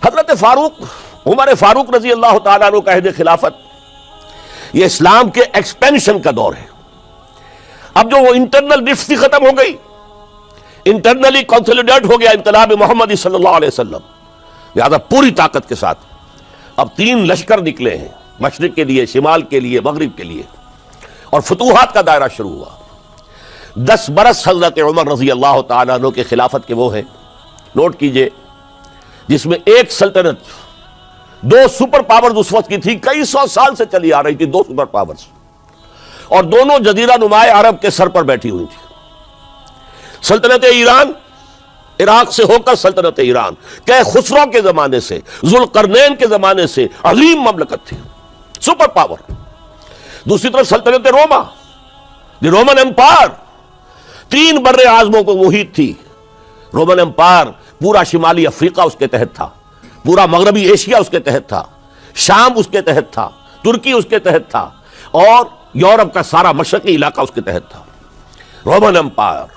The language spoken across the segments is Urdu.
حضرت فاروق، عمر فاروق رضی اللہ تعالیٰ عنہ کا عہد خلافت یہ اسلام کے ایکسپینشن کا دور ہے۔ اب جو وہ انٹرنل رفت ختم ہو گئی، انٹرنلی کنسولیڈیٹ ہو گیا انقلاب محمدی صلی اللہ علیہ وسلم، لہذا پوری طاقت کے ساتھ اب 3 لشکر نکلے ہیں، مشرق کے لیے، شمال کے لیے، مغرب کے لیے، اور فتوحات کا دائرہ شروع ہوا۔ 10 برس حضرت عمر رضی اللہ تعالیٰ عنہ کے خلافت کے وہ ہیں، نوٹ کیجئے، جس میں ایک سلطنت 2 سپر پاورز اس وقت کی تھی، کئی 100 سال سے چلی آ رہی تھی 2 سپر پاورز، اور دونوں جزیرہ نمائے عرب کے سر پر بیٹھی ہوئی تھی۔ سلطنت ایران، عراق سے ہو کر سلطنت ایران، کہ خسرو کے زمانے سے، ذوالقرنین کے زمانے سے عظیم مملکت تھی، سپر پاور۔ دوسری طرف سلطنت روما، دی رومن امپائر، 3 بر اعظموں کو محیط تھی۔ رومن امپائر پورا شمالی افریقہ اس کے تحت تھا، پورا مغربی ایشیا اس کے تحت تھا، شام اس کے تحت تھا، ترکی اس کے تحت تھا، اور یورپ کا سارا مشرقی علاقہ اس کے تحت تھا۔ رومن امپائر،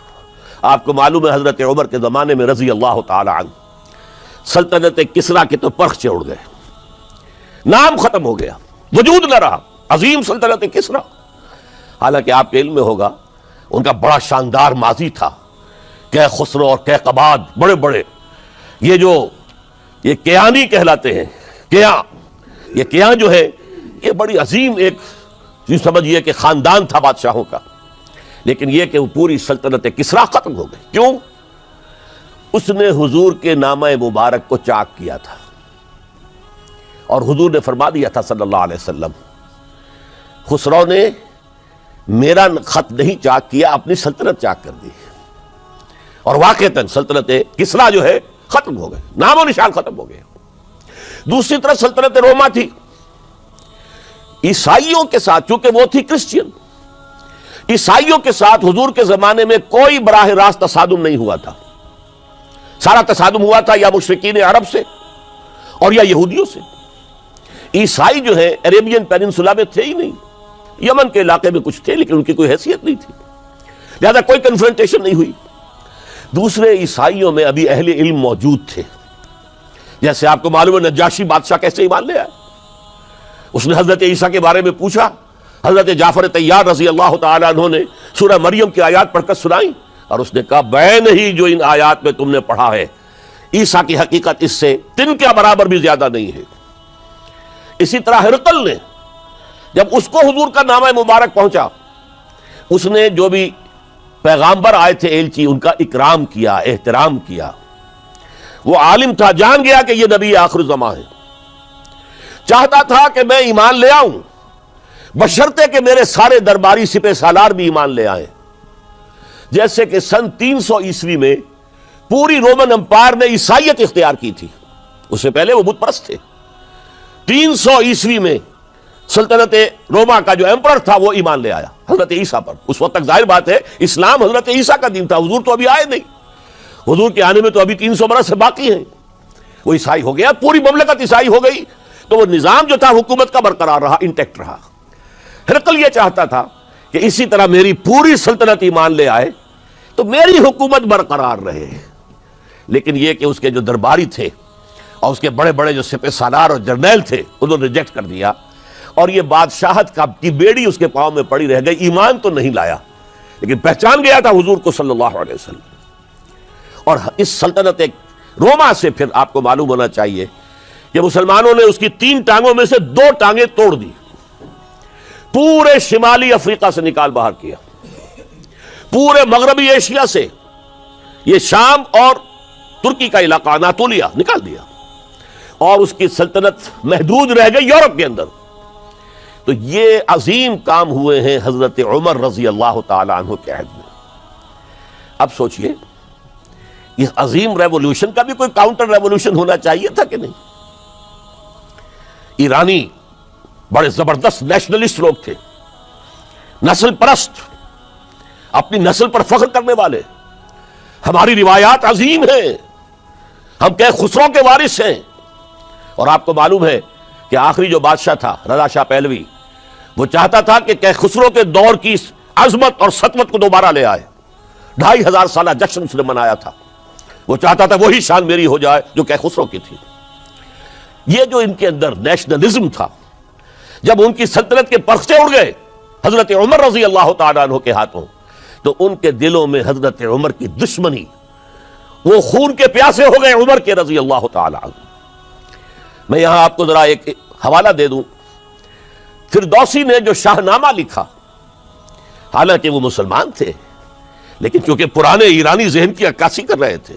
آپ کو معلوم ہے حضرت عمر کے زمانے میں رضی اللہ تعالی عنہ سلطنت کسریٰ کے تو پرخچے اڑ گئے، نام ختم ہو گیا، وجود نہ رہا عظیم سلطنت کسریٰ۔ حالانکہ آپ کے علم میں ہوگا ان کا بڑا شاندار ماضی تھا، کہ خسرو اور کیقباد، بڑے بڑے یہ کیانی کہلاتے ہیں، یہ کیان جو ہے یہ بڑی عظیم ایک یوں سمجھیے کہ خاندان تھا بادشاہوں کا، لیکن یہ کہ وہ پوری سلطنت کسریٰ ختم ہو گئی۔ کیوں؟ اس نے حضور کے نامہ مبارک کو چاک کیا تھا، اور حضور نے فرما دیا تھا صلی اللہ علیہ وسلم، خسرو نے میرا خط نہیں چاک کیا، اپنی سلطنت چاک کر دی، اور واقعتاً سلطنت کسریٰ جو ہے ختم ہو گئی، نام و نشان ختم ہو گیا۔ دوسری طرف سلطنت روما تھی، عیسائیوں کے ساتھ، چونکہ وہ تھی کرسچین، عیسائیوں کے ساتھ حضور کے زمانے میں کوئی براہ راست تصادم نہیں ہوا تھا، سارا تصادم ہوا تھا یا مشرکین عرب سے اور یا یہودیوں سے۔ عیسائی جو ہے عربین پیننسولا میں تھے ہی نہیں، یمن کے علاقے میں کچھ تھے لیکن ان کی کوئی حیثیت نہیں تھی، لہذا کوئی کنفرنٹیشن نہیں ہوئی۔ دوسرے عیسائیوں میں ابھی اہل علم موجود تھے، جیسے آپ کو معلوم ہے نجاشی بادشاہ کیسے ایمان لے آیا، اس نے حضرت عیسیٰ کے بارے میں پوچھا، حضرت جعفر طیار رضی اللہ تعالیٰ عنہ نے سورہ مریم کی آیات پڑھ کر سنائیں، اور اس نے کہا بے نہیں جو ان آیات میں تم نے پڑھا ہے، عیسیٰ کی حقیقت اس سے 3 کے برابر بھی زیادہ نہیں ہے۔ اسی طرح ہرقل نے جب اس کو حضور کا نامہ مبارک پہنچا، اس نے جو بھی پیغامبر آئے تھے ایلچی، ان کا اکرام کیا، احترام کیا۔ وہ عالم تھا، جان گیا کہ یہ نبی آخر الزماں ہے، چاہتا تھا کہ میں ایمان لے آؤں بشرطے کہ میرے سارے درباری سپہ سالار بھی ایمان لے آئیں۔ جیسے کہ سن 300 عیسوی میں پوری رومن امپائر نے عیسائیت اختیار کی تھی، اس سے پہلے وہ بت پرست تھے۔ 300 عیسوی میں سلطنت روما کا جو ایمپرر تھا وہ ایمان لے آیا حضرت عیسیٰ پر۔ اس وقت تک ظاہر بات ہے اسلام حضرت عیسیٰ کا دین تھا، حضور تو ابھی آئے نہیں، حضور کے آنے میں تو ابھی 300 برس سے باقی ہیں۔ وہ عیسائی ہو گیا، پوری مملکت عیسائی ہو گئی، تو وہ نظام جو تھا حکومت کا برقرار رہا، انٹیکٹ رہا۔ ہرقل یہ چاہتا تھا کہ اسی طرح میری پوری سلطنت ایمان لے آئے تو میری حکومت برقرار رہے، لیکن یہ کہ اس کے جو درباری تھے اور اس کے بڑے بڑے جو سپہ سالار اور جرنیل تھے انہوں نے ریجیکٹ کر دیا، اور یہ بادشاہت کی بیڑی اس کے پاؤں میں پڑی رہ گئی۔ ایمان تو نہیں لایا لیکن پہچان گیا تھا حضور کو صلی اللہ علیہ وسلم۔ اور اس سلطنت روما سے پھر آپ کو معلوم ہونا چاہیے کہ مسلمانوں نے اس کی 3 ٹانگوں میں سے 2 ٹانگیں توڑ دی، پورے شمالی افریقہ سے نکال باہر کیا، پورے مغربی ایشیا سے، یہ شام اور ترکی کا علاقہ اناطولیہ نکال دیا، اور اس کی سلطنت محدود رہ گئی یورپ کے اندر۔ تو یہ عظیم کام ہوئے ہیں حضرت عمر رضی اللہ تعالی عنہ کے عہد میں۔ اب سوچئے اس عظیم ریولوشن کا بھی کوئی کاؤنٹر ریولوشن ہونا چاہیے تھا کہ نہیں؟ ایرانی بڑے زبردست نیشنلسٹ لوگ تھے، نسل پرست، اپنی نسل پر فخر کرنے والے، ہماری روایات عظیم ہیں، ہم کہ خسرو کے وارث ہیں۔ اور آپ کو معلوم ہے کہ آخری جو بادشاہ تھا رضا شاہ پہلوی، وہ چاہتا تھا کہ خسرو کے دور کی عظمت اور سطوت کو دوبارہ لے آئے، 2500 سالہ جشن اس نے منایا تھا، وہ چاہتا تھا وہی شان میری ہو جائے جو کہ خسرو کی تھی۔ یہ جو ان کے اندر نیشنلزم تھا، جب ان کی سلطنت کے پرچے اڑ گئے حضرت عمر رضی اللہ تعالیٰ عنہ کے ہاتھوں، تو ان کے دلوں میں حضرت عمر کی دشمنی، وہ خون کے پیاسے ہو گئے عمر کے رضی اللہ تعالیٰ عنہ۔ میں یہاں آپ کو ذرا ایک حوالہ دے دوں، فردوسی نے جو شاہ نامہ لکھا، حالانکہ وہ مسلمان تھے لیکن چونکہ پرانے ایرانی ذہن کی عکاسی کر رہے تھے،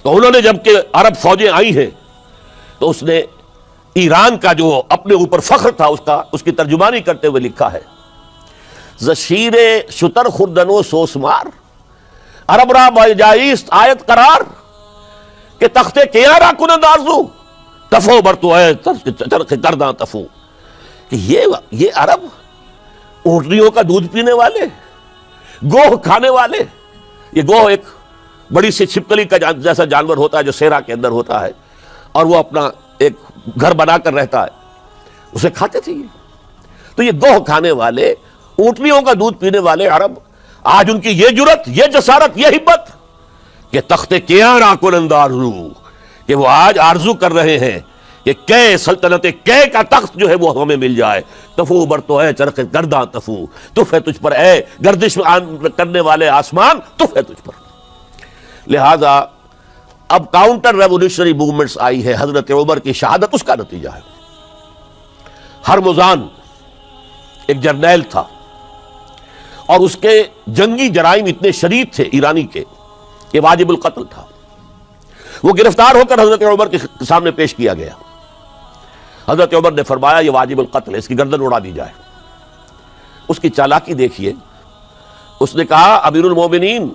تو انہوں نے جب کہ عرب فوجیں آئی ہیں تو اس نے ایران کا جو اپنے اوپر فخر تھا اس کی ترجمانی کرتے ہوئے لکھا ہے، زشیر شتر خوردن و سوسمار عرب را بائجائیست آیت قرار کہ تخت کیا را کنند آرزو تفو برتو ہے چرخ کرداں تفو، کہ یہ عرب اونٹنیوں کا دودھ پینے والے، گوہ کھانے والے، یہ گوہ ایک بڑی سی چھپکلی کا جیسا جانور ہوتا ہے جو صحرا کے اندر ہوتا ہے اور وہ اپنا ایک گھر بنا کر رہتا ہے، اسے کھاتے تھے یہ۔ تو یہ گوہ کھانے والے، اونٹنیوں کا دودھ پینے والے عرب، آج ان کی یہ جرت، یہ جسارت، یہ ہمت کہ تخت کیاں را کنند آرزو، کہ وہ آج آرزو کر رہے ہیں کہ کئے سلطنت کئے کا تخت جو ہے وہ ہمیں مل جائے۔ تفو برتو ہے چرخ گرداں تفو، تف ہے تجھ پر اے گردش کرنے والے آسمان، تف ہے تجھ پر۔ لہذا اب کاؤنٹر ریولوشنری موومنٹس آئی ہے، حضرت عمر کی شہادت اس کا نتیجہ ہے۔ ہرمزان ایک جرنیل تھا اور اس کے جنگی جرائم اتنے شدید تھے ایرانی کے کہ واجب القتل تھا۔ وہ گرفتار ہو کر حضرت عمر کے سامنے پیش کیا گیا۔ حضرت عمر نے فرمایا یہ واجب القتل ہے، اس کی گردن اڑا دی جائے۔ اس کی چالاکی دیکھیے، اس نے کہا امیر المومنین،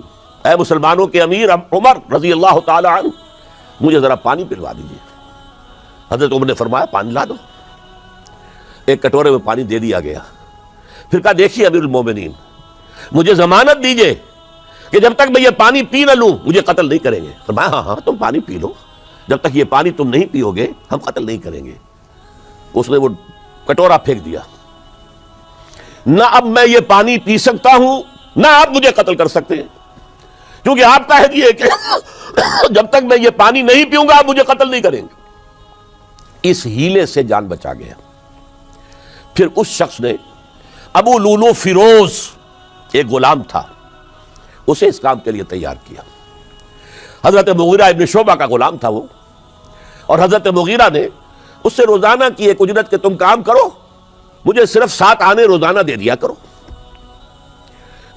اے مسلمانوں کے امیر عمر رضی اللہ تعالی عنہ، مجھے ذرا پانی پلوا دیجیے۔ حضرت عمر نے فرمایا پانی لا دو۔ ایک کٹورے میں پانی دے دیا گیا۔ پھر کہا دیکھیے امیر المومنین، مجھے ضمانت دیجیے کہ جب تک میں یہ پانی پی نہ لوں مجھے قتل نہیں کریں گے۔ فرمایا ہاں ہاں تم پانی پی لو، جب تک یہ پانی تم نہیں پیو گے ہم قتل نہیں کریں گے۔ اس نے وہ کٹورا پھینک دیا۔ نہ اب میں یہ پانی پی سکتا ہوں نہ آپ مجھے قتل کر سکتے ہیں، کیونکہ آپ کا عہد یہ ہے کہ جب تک میں یہ پانی نہیں پیوں گا آپ مجھے قتل نہیں کریں گے۔ اس ہیلے سے جان بچا گیا۔ پھر اس شخص نے ابو لولو فیروز، ایک غلام تھا، اسے اس کام کے لیے تیار کیا۔ حضرت مغیرہ ابن شعبہ کا غلام تھا وہ، اور حضرت مغیرہ نے اس سے روزانہ کی ایک اجرت کہ تم کام کرو، مجھے صرف 7 آنے روزانہ دے دیا کرو۔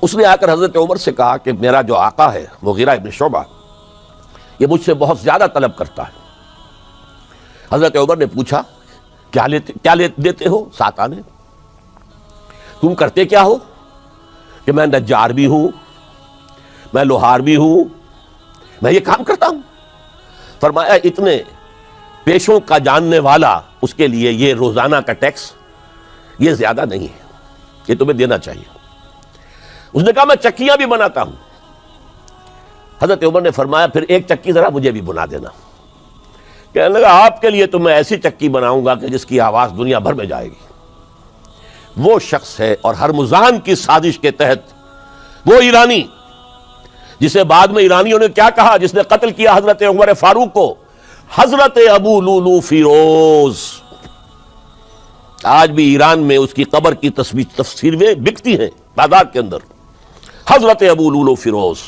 اس نے آ کر حضرت عمر سے کہا کہ میرا جو آقا ہے مغیرہ ابن شعبہ، یہ مجھ سے بہت زیادہ طلب کرتا ہے۔ حضرت عمر نے پوچھا کیا دیتے ہو؟ 7 آنے۔ تم کرتے کیا ہو؟ کہ میں نجار بھی ہوں، میں لوہار بھی ہوں، میں یہ کام کرتا ہوں۔ فرمایا اتنے پیشوں کا جاننے والا اس کے لیے یہ روزانہ کا ٹیکس یہ زیادہ نہیں ہے، یہ تمہیں دینا چاہیے۔ اس نے کہا میں چکیاں بھی بناتا ہوں۔ حضرت عمر نے فرمایا پھر ایک چکی ذرا مجھے بھی بنا دینا۔ کہنے لگا آپ کے لیے تو میں ایسی چکی بناؤں گا کہ جس کی آواز دنیا بھر میں جائے گی۔ وہ شخص ہے، اور ہرمزان کی سازش کے تحت وہ ایرانی جسے بعد میں ایرانیوں نے کیا کہا، جس نے قتل کیا حضرت عمر فاروق کو، حضرت ابو لولو فیروز۔ آج بھی ایران میں اس کی قبر کی تصویریں بکتی ہیں بازار کے اندر۔ حضرت ابو لولو فیروز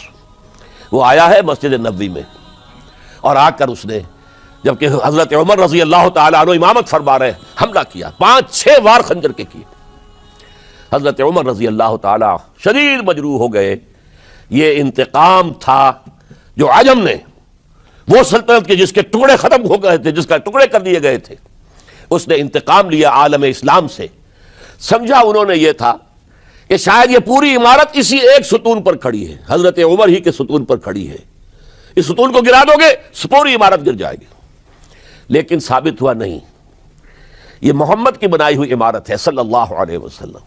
وہ آیا ہے مسجد نبوی میں، اور آ کر اس نے جبکہ حضرت عمر رضی اللہ تعالیٰ عنہ امامت فرما رہے حملہ کیا، 5-6 وار خنجر کے کیے۔ حضرت عمر رضی اللہ تعالیٰ شدید مجروح ہو گئے۔ یہ انتقام تھا جو عجم نے، وہ سلطنت کے جس کے ٹکڑے ختم ہو گئے تھے، جس کا ٹکڑے کر دیے گئے تھے، اس نے انتقام لیا عالم اسلام سے۔ سمجھا انہوں نے یہ تھا کہ شاید یہ پوری عمارت اسی ایک ستون پر کھڑی ہے، حضرت عمر ہی کے ستون پر کھڑی ہے، اس ستون کو گرا دو گے پوری عمارت گر جائے گی۔ لیکن ثابت ہوا نہیں، یہ محمد کی بنائی ہوئی عمارت ہے صلی اللہ علیہ وسلم،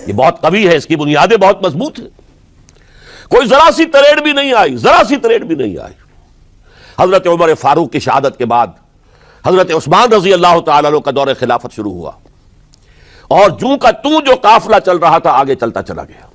یہ بہت قوی ہے، اس کی بنیادیں بہت مضبوط ہیں، کوئی ذرا سی تریڑ بھی نہیں آئی، ذرا سی تریڑ بھی نہیں آئی۔ حضرت عمر فاروق کی شہادت کے بعد حضرت عثمان رضی اللہ تعالیٰ عنہ کا دور خلافت شروع ہوا، اور جوں کا توں جو قافلہ چل رہا تھا آگے چلتا چلا گیا۔